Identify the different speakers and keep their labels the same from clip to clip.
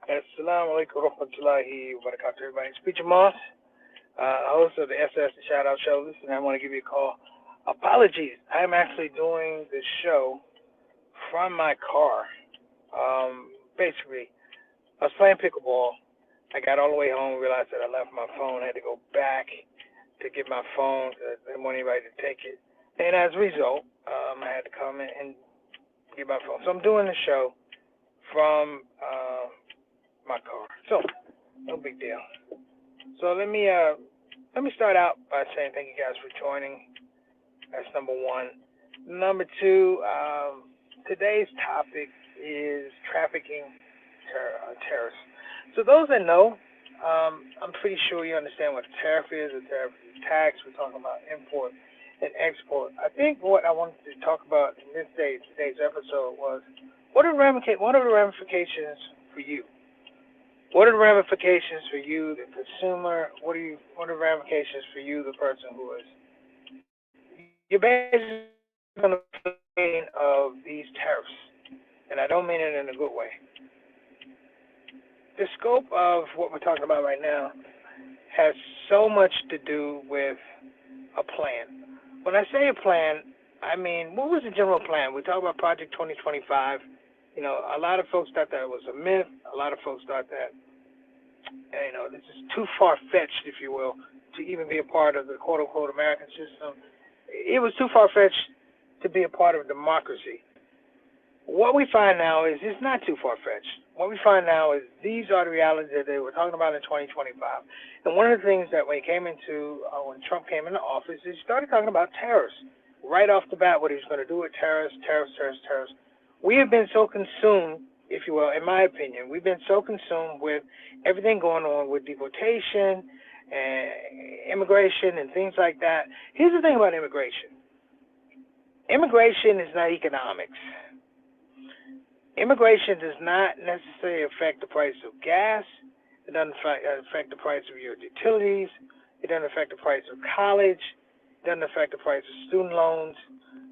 Speaker 1: Assalamu alaikum warahmatullahi wabarakatuh, everybody. It's Preacher Moss, host of the SS the Shout Out Show. Listen, I want to give you a call. Apologies. I'm actually doing the show from my car. Basically, I was playing pickleball. I got all the way home, realized that I left my phone. I had to go back to get my phone because I didn't want anybody to take it. And as a result, I had to come in and get my phone. So I'm doing the show from my car. So no big deal. So let me start out by saying thank you guys for joining. That's number one. Number two, today's topic is trafficking terrorists. So those that know, I'm pretty sure you understand what a tariff is. A tariff is tax. We're talking about import and export. I think what I wanted to talk about in today's episode was what are the ramifications for you? What are the ramifications for you, the consumer? What are the ramifications for you, the person who is you're basically on the plane of these tariffs, and I don't mean it in a good way. The scope of what we're talking about right now has so much to do with a plan. When I say a plan, I mean, what was the general plan? We talk about Project 2025. You know, a lot of folks thought that it was a myth. A lot of folks thought that, you know, this is too far-fetched, if you will, to even be a part of the quote-unquote American system. It was too far-fetched to be a part of democracy. What we find now is it's not too far-fetched. What we find now is these are the realities that they were talking about in 2025. And one of the things that when when Trump came into office, he started talking about tariffs. Right off the bat, what he was going to do with tariffs. We have been so consumed, if you will, in my opinion, we've been so consumed with everything going on with deportation and immigration and things like that. Here's the thing about immigration. Immigration is not economics. Immigration does not necessarily affect the price of gas. It doesn't affect the price of your utilities. It doesn't affect the price of college. It doesn't affect the price of student loans.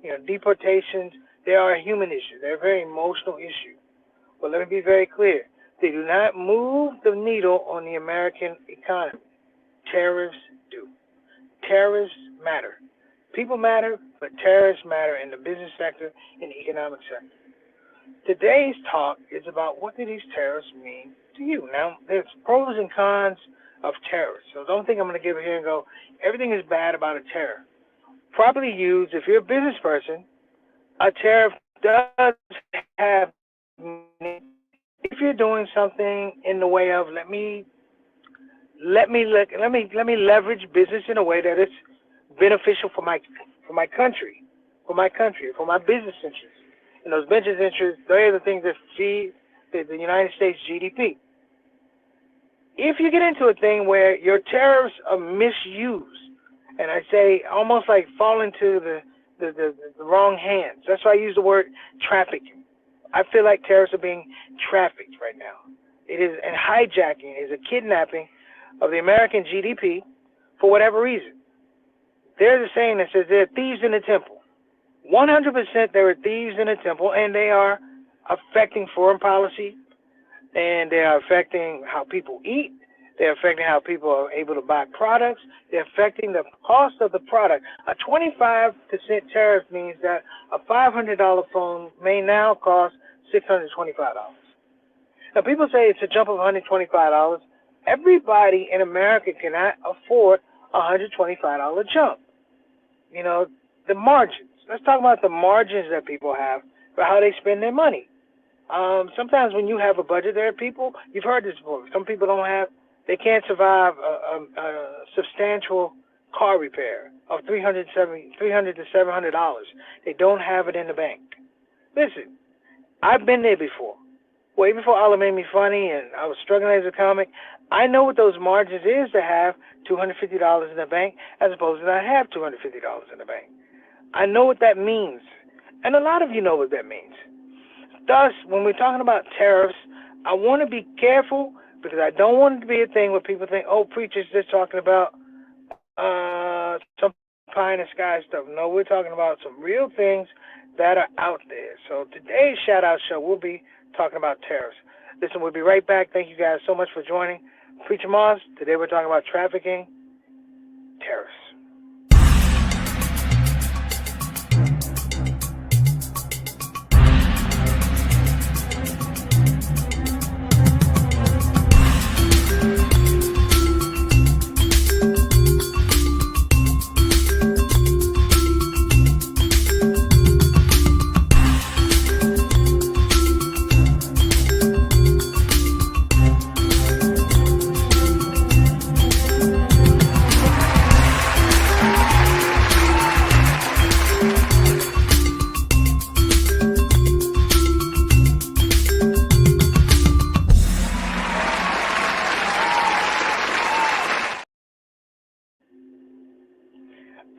Speaker 1: You know, deportations, they are a human issue. They're a very emotional issue. But let me be very clear. They do not move the needle on the American economy. Tariffs do. Tariffs matter. People matter, but tariffs matter in the business sector, in the economic sector. Today's talk is about what do these tariffs mean to you. Now, there's pros and cons of tariffs. So don't think I'm going to give it here and go, everything is bad about a tariff. Properly used, if you're a business person, a tariff does have meaning if you're doing something in the way of let me leverage business in a way that it's beneficial for my country, for my business interests. And those business interests, they are the things that feed the United States GDP. If you get into a thing where your tariffs are misused, and I say almost like fall into the wrong hands, that's why I use the word trafficking. I feel like tariffs are being trafficked right now. It is, and hijacking is a kidnapping of the American GDP for whatever reason. There's a saying that says there are thieves in the temple. 100% there are thieves in the temple, and they are affecting foreign policy, and they are affecting how people eat. They're affecting how people are able to buy products. They're affecting the cost of the product. A 25% tariff means that a $500 phone may now cost $625. Now, people say it's a jump of $125. Everybody in America cannot afford a $125 jump. You know, the margins. Let's talk about the margins that people have for how they spend their money. Sometimes when you have a budget, there are people, you've heard this before, some people they can't survive a substantial car repair of $300 to $700. They don't have it in the bank. Listen, I've been there before. Way before Allah made me funny and I was struggling as a comic, I know what those margins is to have $250 in the bank as opposed to not have $250 in the bank. I know what that means. And a lot of you know what that means. Thus, when we're talking about tariffs, I want to be careful because I don't want it to be a thing where people think, oh, preachers just talking about some pie in the sky stuff. No, we're talking about some real things that are out there. So today's shout-out show, we'll be talking about tariffs. Listen, we'll be right back. Thank you guys so much for joining. Preacher Moss, today we're talking about trafficking, tariffs.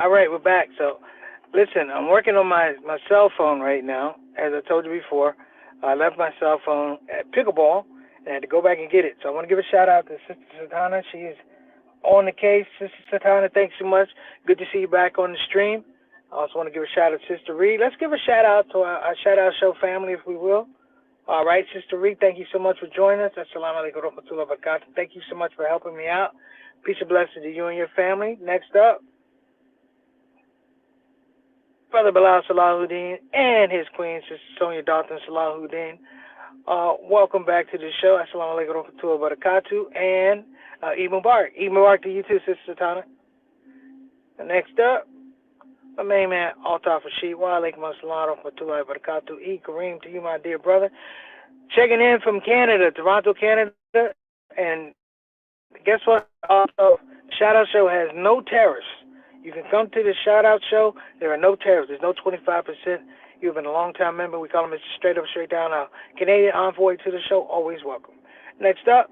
Speaker 1: All right, we're back. So, listen, I'm working on my cell phone right now. As I told you before, I left my cell phone at pickleball and I had to go back and get it. So I want to give a shout out to Sister Satana. She is on the case. Sister Satana, thanks so much. Good to see you back on the stream. I also want to give a shout out to Sister Reed. Let's give a shout out to our shout out show family, if we will. All right, Sister Reed, thank you so much for joining us. Assalamu alaikum wa rahmatullahi wa barakatuh. Thank you so much for helping me out. Peace and blessings to you and your family. Next up, Brother Bilal Salahuddin and his queen, Sister Sonia Dalton Salahuddin. Welcome back to the show. Assalamu alaikum wa rahmatullahi wa barakatuh. And Eid Mubarak. Eid Mubarak to you too, Sister Satana. And next up, my main man, Altaf Rashid. Wa alaikum assalam wa rahmatullahi wa barakatuh. Eid Kareem to you, my dear brother. Checking in from Canada, Toronto, Canada. And guess what? Also, Shout Out Show has no tariffs. You can come to the Shout Out Show. There are no tariffs. There's no 25%. You've been a long-time member. We call him Mr. Straight Up, Straight Down. Our Canadian envoy to the show, always welcome. Next up,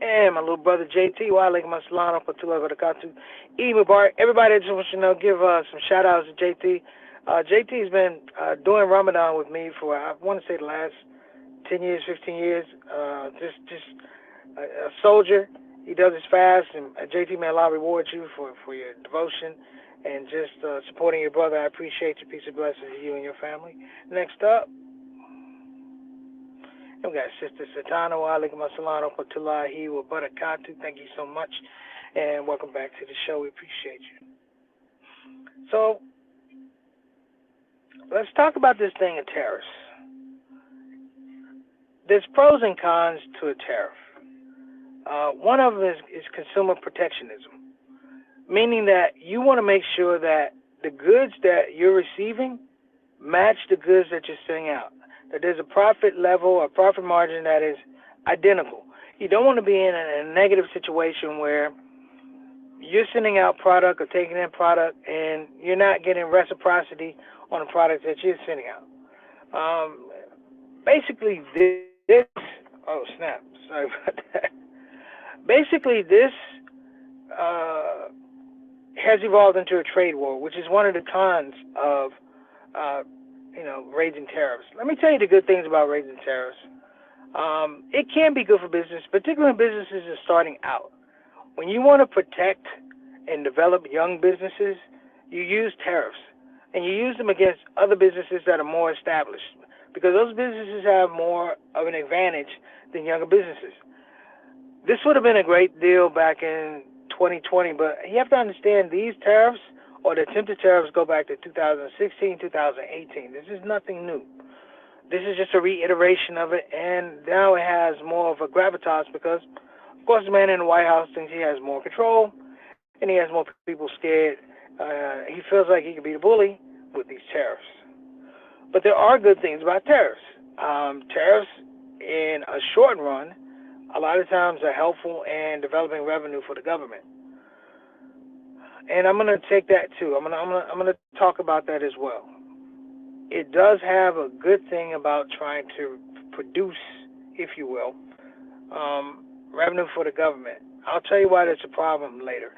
Speaker 1: and my little brother JT. Wa alaikum assalam wa rahmatullahi wa barakatuh. Eid Mubarak. Everybody, I just want you to know, give some shout-outs to JT. JT's been doing Ramadan with me for, I want to say, the last 10 years, 15 years. Just a soldier. He does his fast, and JT, may Allah reward you for your devotion and just supporting your brother. I appreciate you. Peace and blessings to you and your family. Next up, we got Sister Satana. Wa alaikum assalam wa rahmatullahi wa barakatuh. Thank you so much, and welcome back to the show. We appreciate you. So, let's talk about this thing of tariffs. There's pros and cons to a tariff. One of them is consumer protectionism, meaning that you want to make sure that the goods that you're receiving match the goods that you're sending out, that there's a profit level or profit margin that is identical. You don't want to be in a negative situation where you're sending out product or taking in product and you're not getting reciprocity on the product that you're sending out. Basically, this, oh snap, sorry about that. Basically, this has evolved into a trade war, which is one of the cons of, raising tariffs. Let me tell you the good things about raising tariffs. It can be good for business, particularly when businesses are starting out. When you want to protect and develop young businesses, you use tariffs, and you use them against other businesses that are more established, because those businesses have more of an advantage than younger businesses. This would have been a great deal back in 2020, but you have to understand these tariffs, or the attempted tariffs, go back to 2016, 2018. This is nothing new. This is just a reiteration of it, and now it has more of a gravitas because, of course, the man in the White House thinks he has more control, and he has more people scared. He feels like he can be the bully with these tariffs. But there are good things about tariffs. Tariffs, in a short run, a lot of times are helpful in developing revenue for the government. And I'm going to take that too. I'm going to talk about that as well. It does have a good thing about trying to produce, if you will, revenue for the government. I'll tell you why that's a problem later.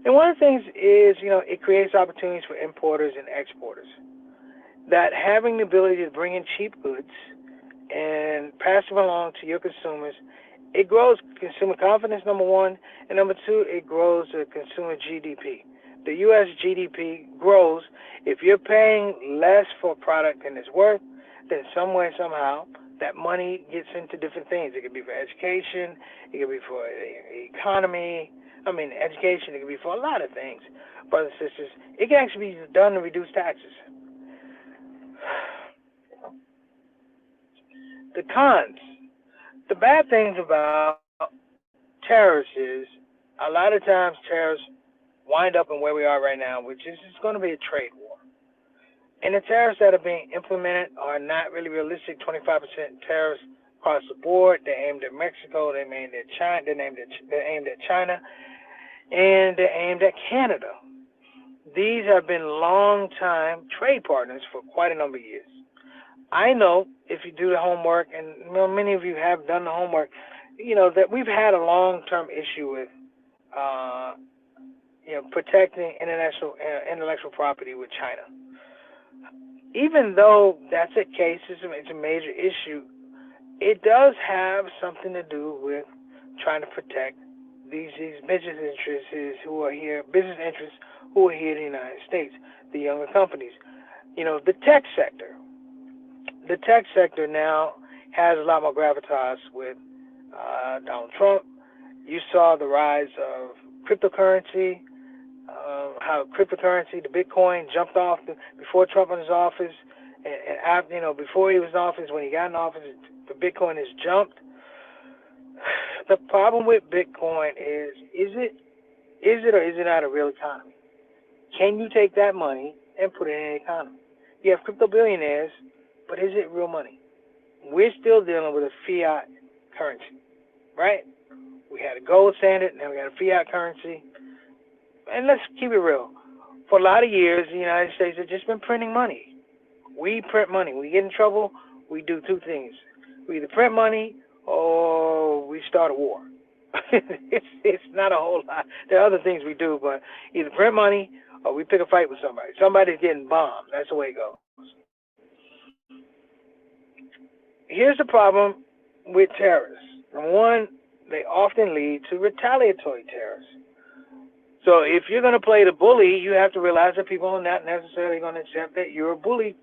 Speaker 1: And one of the things is, it creates opportunities for importers and exporters. That having the ability to bring in cheap goods and pass them along to your consumers, it grows consumer confidence, number one, and number two, it grows the consumer GDP. The U.S. GDP grows if you're paying less for a product than it's worth, then somewhere, somehow, that money gets into different things. It could be for education. It could be for the economy. I mean, education. It could be for a lot of things, brothers and sisters. It can actually be done to reduce taxes. The cons. The bad things about tariffs is a lot of times tariffs wind up in where we are right now, which is it's going to be a trade war. And the tariffs that are being implemented are not really realistic. 25% tariffs across the board. They're aimed at Mexico. They're aimed at China. They're aimed at China, and they're aimed at Canada. These have been long-time trade partners for quite a number of years. I know if you do the homework, and many of you have done the homework, that we've had a long-term issue with, protecting intellectual property with China. Even though that's a case, it's a major issue, it does have something to do with trying to protect these business interests who are here in the United States, the younger companies. The tech sector. The tech sector now has a lot more gravitas with Donald Trump. You saw the rise of cryptocurrency, how cryptocurrency, the Bitcoin, jumped off before Trump was in office, and after, before he was in office, when he got in office, the Bitcoin has jumped. The problem with Bitcoin is it or is it not a real economy? Can you take that money and put it in an economy? You have crypto billionaires, but is it real money? We're still dealing with a fiat currency, right? We had a gold standard, now we got a fiat currency. And let's keep it real. For a lot of years, the United States has just been printing money. We print money. When we get in trouble, we do two things. We either print money or we start a war. It's not a whole lot. There are other things we do, but either print money or we pick a fight with somebody. Somebody's getting bombed. That's the way it goes. Here's the problem with tariffs. Number one, they often lead to retaliatory tariffs. So if you're going to play the bully, you have to realize that people are not necessarily going to accept that you're a bully,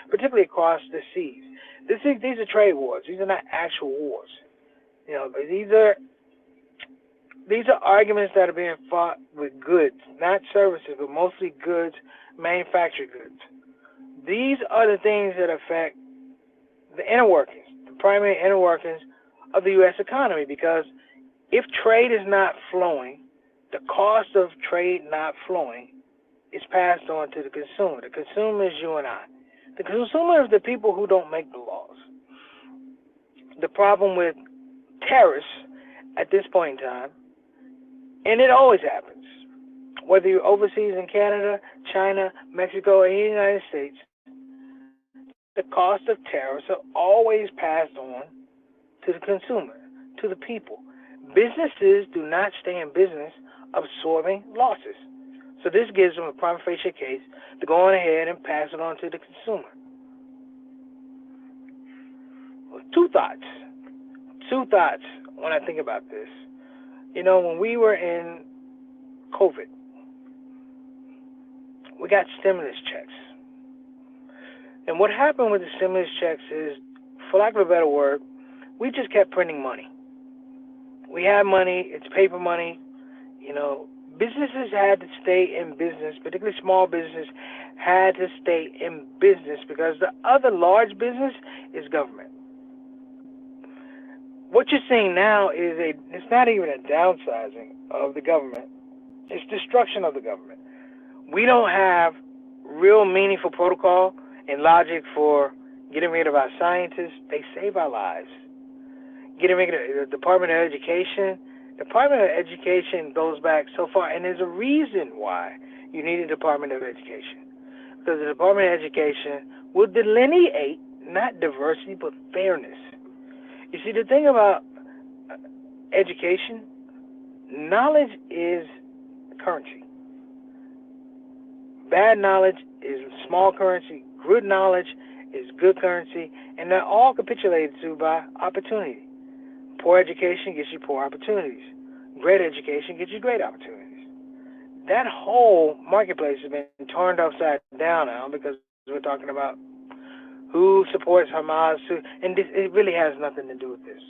Speaker 1: particularly across the seas. These are trade wars. These are not actual wars. These are arguments that are being fought with goods, not services, but mostly goods, manufactured goods. These are the things that affect the inner workings, the primary inner workings of the U.S. economy, because if trade is not flowing, the cost of trade not flowing is passed on to the consumer. The consumer is you and I. The consumer is the people who don't make the laws. The problem with tariffs at this point in time, and it always happens, whether you're overseas in Canada, China, Mexico, or the United States, the cost of tariffs are always passed on to the consumer, to the people. Businesses do not stay in business absorbing losses. So this gives them a prima facie case to go on ahead and pass it on to the consumer. Well, two thoughts when I think about this. When we were in COVID, we got stimulus checks. And what happened with the stimulus checks is, for lack of a better word, we just kept printing money. We had money, it's paper money. Businesses had to stay in business, particularly small business had to stay in business because the other large business is government. What you're seeing now is it's not even a downsizing of the government. It's destruction of the government. We don't have real meaningful protocol and logic for getting rid of our scientists. They save our lives. Getting rid of the Department of Education. The Department of Education goes back so far, and there's a reason why you need a Department of Education. Because the Department of Education will delineate not diversity, but fairness. You see, the thing about education, knowledge is currency. Bad knowledge is small currency. Good knowledge is good currency. And they're all capitulated to by opportunity. Poor education gets you poor opportunities. Great education gets you great opportunities. That whole marketplace has been turned upside down now because we're talking about who supports Hamas, and it really has nothing to do with this.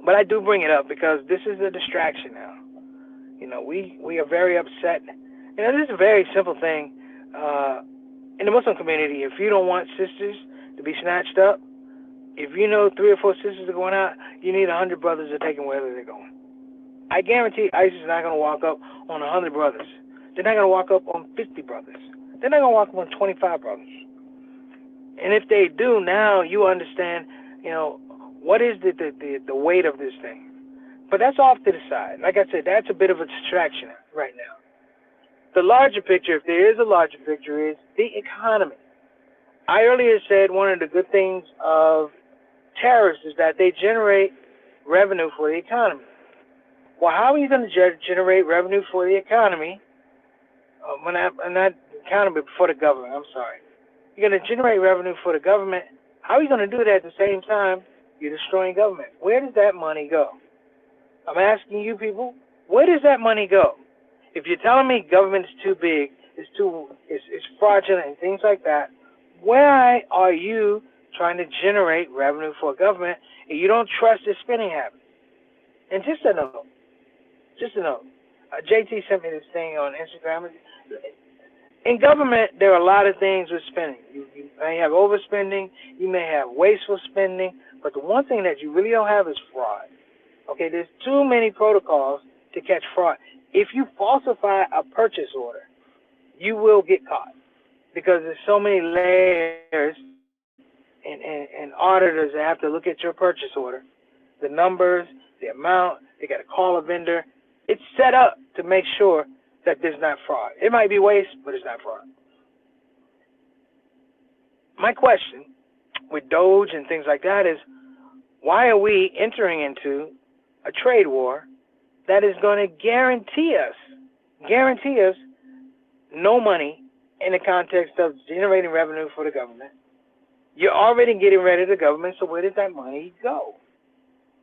Speaker 1: But I do bring it up because this is a distraction now. We are very upset. This is a very simple thing. In the Muslim community, if you don't want sisters to be snatched up, if you know 3 or 4 sisters are going out, you need 100 brothers to take them wherever they're going. I guarantee ISIS is not going to walk up on 100 brothers. They're not going to walk up on 50 brothers. They're not going to walk up on 25 brothers. And if they do, now you understand, what is the weight of this thing. But that's off to the side. Like I said, that's a bit of a distraction right now. The larger picture, if there is a larger picture, is the economy. I earlier said one of the good things of tariffs is that they generate revenue for the economy. Well, how are you going to generate revenue for the economy? Not economy, but for the government. I'm sorry. You're going to generate revenue for the government. How are you going to do that at the same time you're destroying government? Where does that money go? I'm asking you people, where does that money go? If you're telling me government is too big, it's fraudulent and things like that, why are you trying to generate revenue for government and you don't trust their spending habits? And just a note, JT sent me this thing on Instagram. In government, there are a lot of things with spending. You may have overspending, you may have wasteful spending, but the one thing that you really don't have is fraud. Okay, there's too many protocols to catch fraud. If you falsify a purchase order, you will get caught because there's so many layers and auditors that have to look at your purchase order, the numbers, the amount. They got to call a vendor. It's set up to make sure that there's not fraud. It might be waste, but it's not fraud. My question with Doge and things like that is, why are we entering into a trade war that is going to guarantee us no money in the context of generating revenue for the government? You're already getting rid of the government, so where does that money go?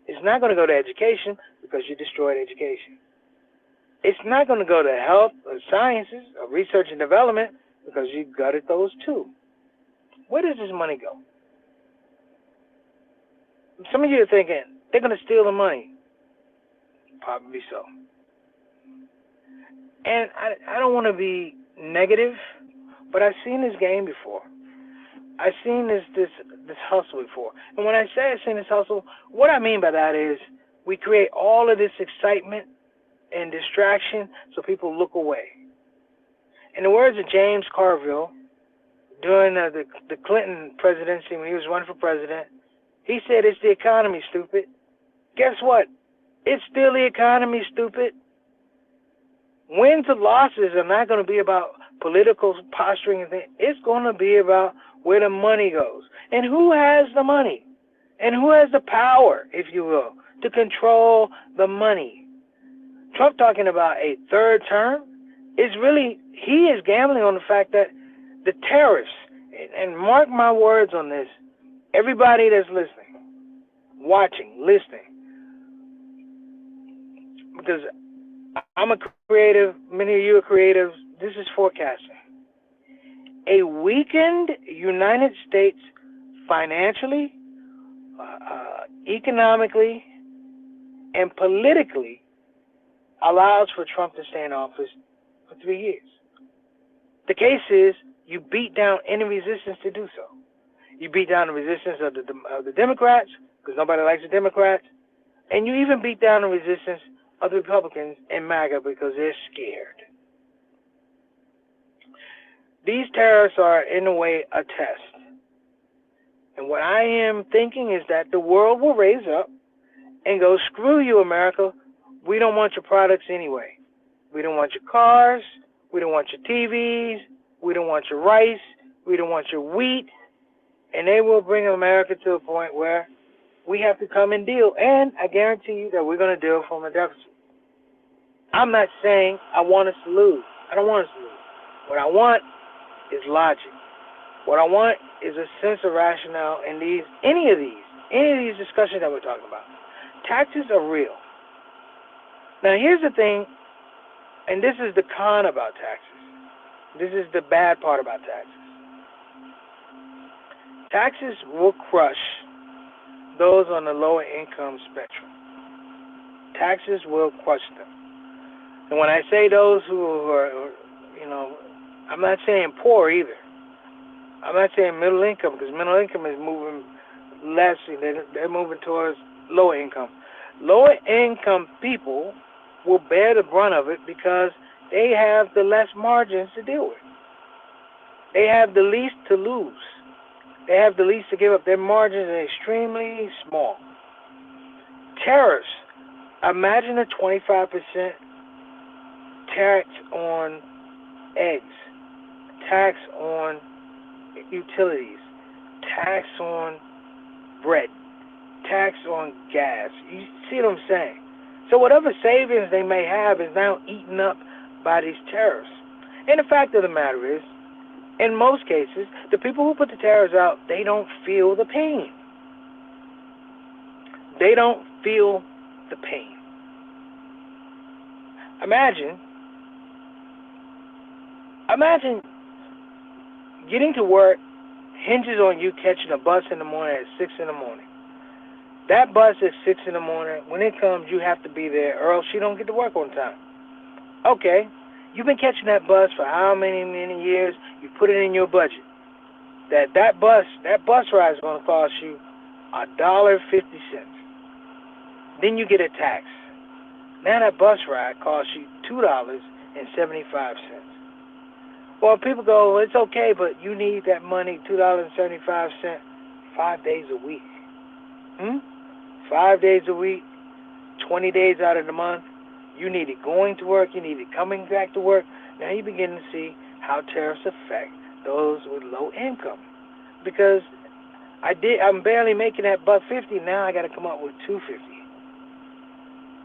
Speaker 1: It's not going to go to education because you destroyed education. It's not going to go to health or sciences or research and development because you gutted those too. Where does this money go? Some of you are thinking, they're going to steal the money. Probably so. And I don't want to be negative, but I've seen this game before. I've seen this hustle before. And when I say I've seen this hustle, what I mean by that is we create all of this excitement and distraction so people look away. In the words of James Carville, during the Clinton presidency, when he was running for president, he said, "It's the economy, stupid." Guess what? It's still the economy, stupid. Wins and losses are not going to be about political posturing and things. It's going to be about where the money goes. And who has the money? And who has the power, if you will, to control the money? Trump talking about a third term is really, he is gambling on the fact that the tariffs, and mark my words on this, everybody that's listening, watching, listening, because I'm a creative, many of you are creatives, this is forecasting. A weakened United States financially, economically, and politically allows for Trump to stay in office for 3 years. The case is you beat down any resistance to do so. You beat down the resistance of the Democrats, because nobody likes the Democrats, and you even beat down the resistance of the Republicans and MAGA because they're scared. These tariffs are, in a way, a test. And what I am thinking is that the world will raise up and go, screw you, America. We don't want your products anyway. We don't want your cars. We don't want your TVs. We don't want your rice. We don't want your wheat. And they will bring America to a point where we have to come and deal. And I guarantee you that we're going to deal from a deficit. I'm not saying I want us to lose. I don't want us to lose. What I want is logic. What I want is a sense of rationale in any of these discussions that we're talking about. Taxes are real. Now here's the thing, and this is the con about taxes. This is the bad part about taxes. Taxes will crush those on the lower income spectrum. Taxes will crush them. And when I say those who are, I'm not saying poor either. I'm not saying middle income, because middle income is moving less. They're moving towards lower income. Lower income people will bear the brunt of it because they have the less margins to deal with. They have the least to lose. They have the least to give up. Their margins are extremely small. Tariffs. Imagine a 25% tax on eggs, tax on utilities, tax on bread, tax on gas. You see what I'm saying? So whatever savings they may have is now eaten up by these tariffs. And the fact of the matter is, in most cases, the people who put the tariffs out, they don't feel the pain. They don't feel the pain. Imagine getting to work hinges on you catching a bus in the morning at 6 in the morning. That bus is 6 in the morning. When it comes, you have to be there, or else you don't get to work on time. Okay, you've been catching that bus for how many years? You put it in your budget. That bus ride is going to cost you $1.50. Then you get a tax. Now that bus ride costs you $2.75. Well, people go, well, it's okay, but you need that money, $2.75, 5 days a week. 5 days a week, 20 days out of the month. You need it going to work. You need it coming back to work. Now you begin to see how tariffs affect those with low income. Because I'm barely making that $1.50. Now I got to come up with $2.50.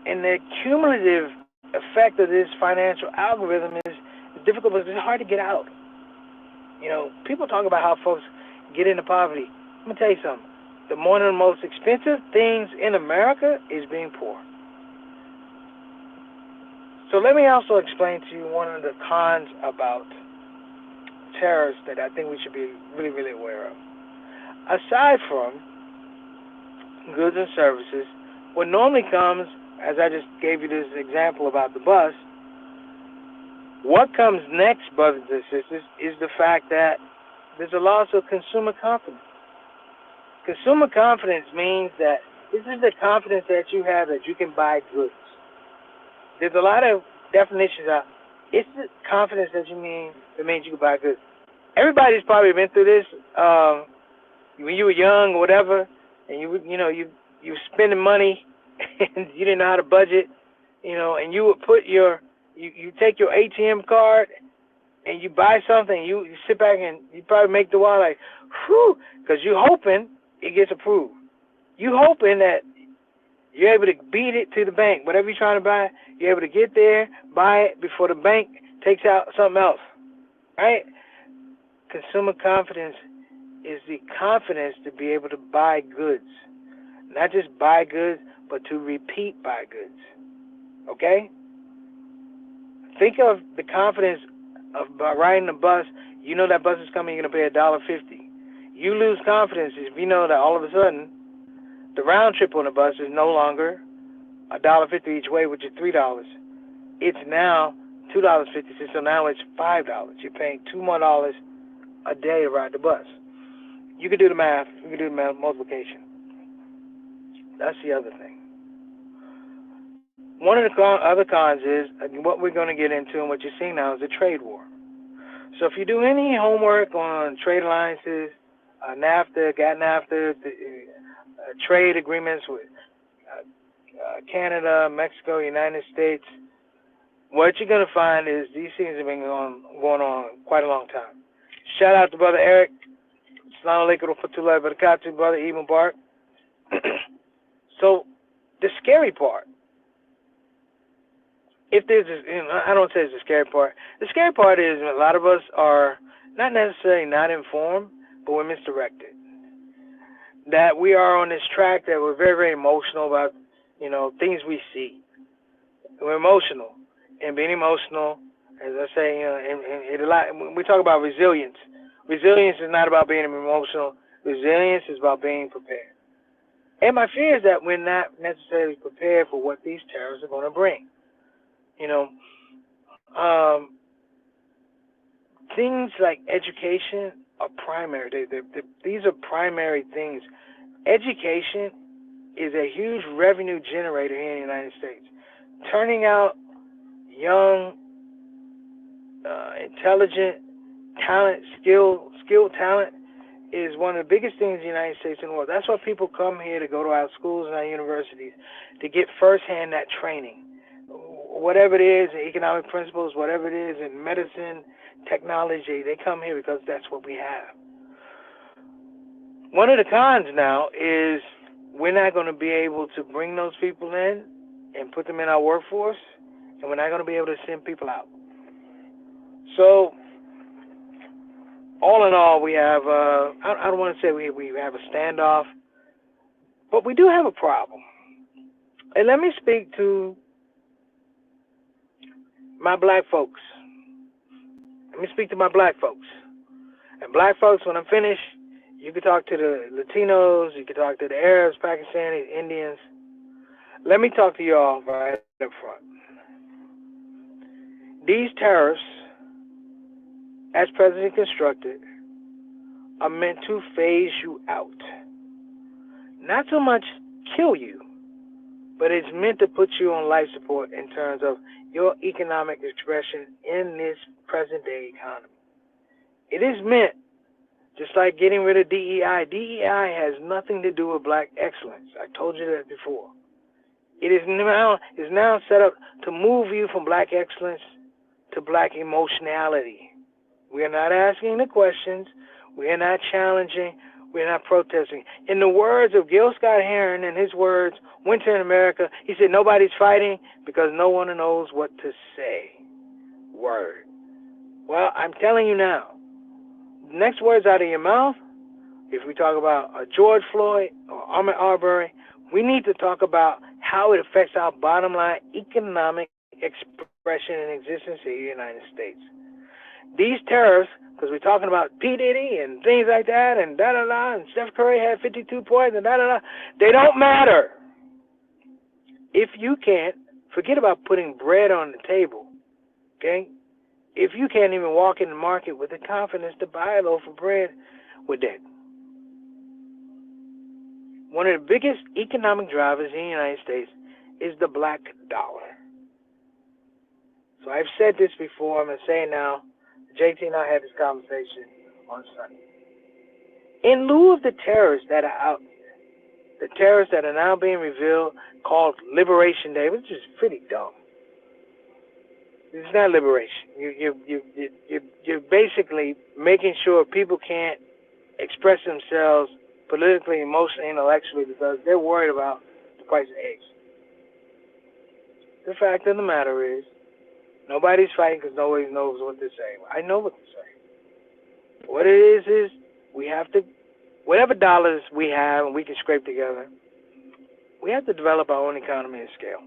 Speaker 1: And the cumulative effect of this financial algorithm is difficult, but it's hard to get out. People talk about how folks get into poverty. Let me tell you something. One of the most expensive things in America is being poor. So let me also explain to you one of the cons about tariffs that I think we should be really, really aware of. Aside from goods and services, what normally comes, as I just gave you this example about the bus, what comes next, brothers and sisters, is the fact that there's a loss of consumer confidence. Consumer confidence means that this is the confidence that you have that you can buy goods. There's a lot of definitions out. It's the confidence that means you can buy goods. Everybody's probably been through this when you were young or whatever, and you were spending money and you didn't know how to budget, and you would put you take your ATM card and you buy something, you sit back and you probably make the wall like, whew, because you're hoping it gets approved. You hoping that you're able to beat it to the bank. Whatever you're trying to buy, you're able to get there, buy it before the bank takes out something else, right? Consumer confidence is the confidence to be able to buy goods. Not just buy goods, but to repeat buy goods, okay? Think of the confidence of riding a bus. You know that bus is coming, you're going to pay $1.50. You lose confidence if you know that all of a sudden the round trip on the bus is no longer $1.50 each way, which is $3. It's now $2.50, so now it's $5. You're paying $2 more a day to ride the bus. You can do the math. You can do the multiplication. That's the other thing. One of the other cons is what we're going to get into, and what you're seeing now is a trade war. So if you do any homework on trade alliances, NAFTA, got NAFTA, trade agreements with Canada, Mexico, United States, what you're going to find is these things have been going on quite a long time. Shout out to Brother Eric. Assalamu alaikum wa rahmatullahi wa barakatuh, Brother Ibn Bark. So the scary part, if there's, I don't say it's the scary part. The scary part is a lot of us are not necessarily not informed, but we're misdirected. That we are on this track that we're very, very emotional about, things we see. We're emotional, and being emotional, as I say, when we talk about resilience. Resilience is not about being emotional. Resilience is about being prepared. And my fear is that we're not necessarily prepared for what these tariffs are going to bring. You know, um, things like education are primary. These are primary things. Education is a huge revenue generator here in the United States. Turning out young, intelligent, skilled talent is one of the biggest things in the United States in the world. That's why people come here to go to our schools and our universities to get firsthand that training. Whatever it is, in economic principles, whatever it is in medicine, technology, they come here because that's what we have. One of the cons now is we're not going to be able to bring those people in and put them in our workforce, and we're not going to be able to send people out. So, all in all, we have, I don't want to say we have a standoff, but we do have a problem. And let me speak to my black folks. Let me speak to my black folks. And black folks, when I'm finished, you can talk to the Latinos, you can talk to the Arabs, Pakistanis, Indians. Let me talk to y'all right up front. These tariffs, as presently constructed, are meant to phase you out. Not so much kill you, but it's meant to put you on life support in terms of your economic expression in this present day economy. It is meant, just like getting rid of DEI. DEI has nothing to do with black excellence. I told you that before. It is now set up to move you from black excellence to black emotionality. We are not asking the questions. We are not challenging. We are not protesting. In the words of Gil Scott-Heron, in his words, Winter in America, he said, nobody's fighting because no one knows what to say. Word. Well, I'm telling you now, next words out of your mouth, if we talk about George Floyd or Ahmaud Arbery, we need to talk about how it affects our bottom line economic expression and existence in the United States. These tariffs, because we're talking about P. Diddy and things like that, and da-da-da, and Steph Curry had 52 points, and da-da-da, they don't matter. If you can't, forget about putting bread on the table, okay? If you can't even walk in the market with the confidence to buy a loaf of bread, we're dead. One of the biggest economic drivers in the United States is the black dollar. So I've said this before, I'm going to say it now. JT and I had this conversation on Sunday. In lieu of the tariffs that are out there, the tariffs that are now being revealed called Liberation Day, which is pretty dumb. It's not liberation. You're basically making sure people can't express themselves politically, emotionally, intellectually because they're worried about the price of eggs. The fact of the matter is, nobody's fighting because nobody knows what to say. I know what to say. What it is we have to, whatever dollars we have and we can scrape together, we have to develop our own economy and scale.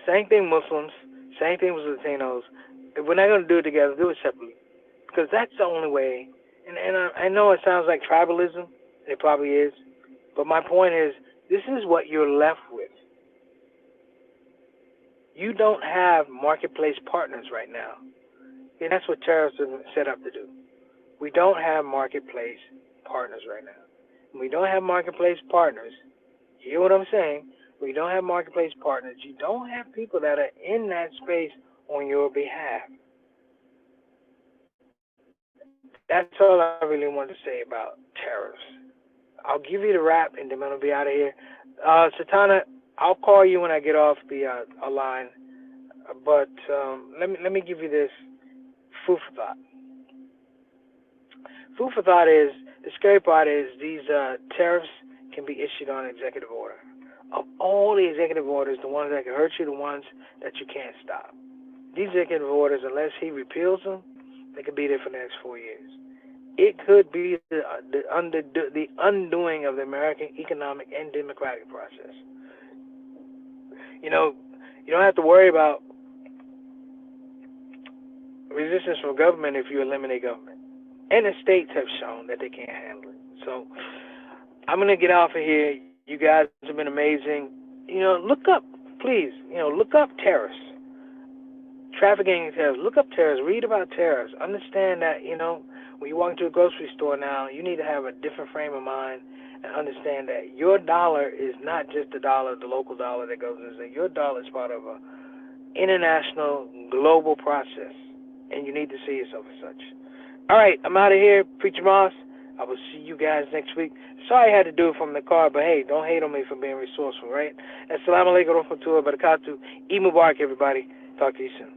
Speaker 1: Same thing Muslims, same thing with Latinos. If we're not going to do it together, do it separately. Because that's the only way. And I know it sounds like tribalism, and it probably is. But my point is, this is what you're left with. You don't have marketplace partners right now. And that's what tariffs are set up to do. We don't have marketplace partners right now. When we don't have marketplace partners, you hear what I'm saying? When you don't have marketplace partners, you don't have people that are in that space on your behalf. That's all I really want to say about tariffs. I'll give you the wrap, and then I'm going to be out of here. Satana, I'll call you when I get off the line. But let me give you this food for thought. Food for thought is, the scary part is these tariffs can be issued on executive order. Of all the executive orders, the ones that can hurt you, the ones that you can't stop. These executive orders, unless he repeals them, they could be there for the next 4 years. It could be the undoing of the American economic and democratic process. You know, you don't have to worry about resistance from government if you eliminate government. and the states have shown that they can't handle it. So I'm gonna get off of here. You guys have been amazing. Look up, please. Look up tariffs, trafficking tariffs. Look up tariffs. Read about tariffs. Understand that when you walk into a grocery store now, you need to have a different frame of mind and understand that your dollar is not just the dollar, the local dollar that goes in. Your dollar is part of a international, global process, and you need to see yourself as such. All right, I'm out of here, Preacher Moss. I will see you guys next week. Sorry I had to do it from the car, but hey, don't hate on me for being resourceful, right? Assalamu alaikum wa rahmatullahi wa barakatuh. Eid Mubarak, everybody. Talk to you soon.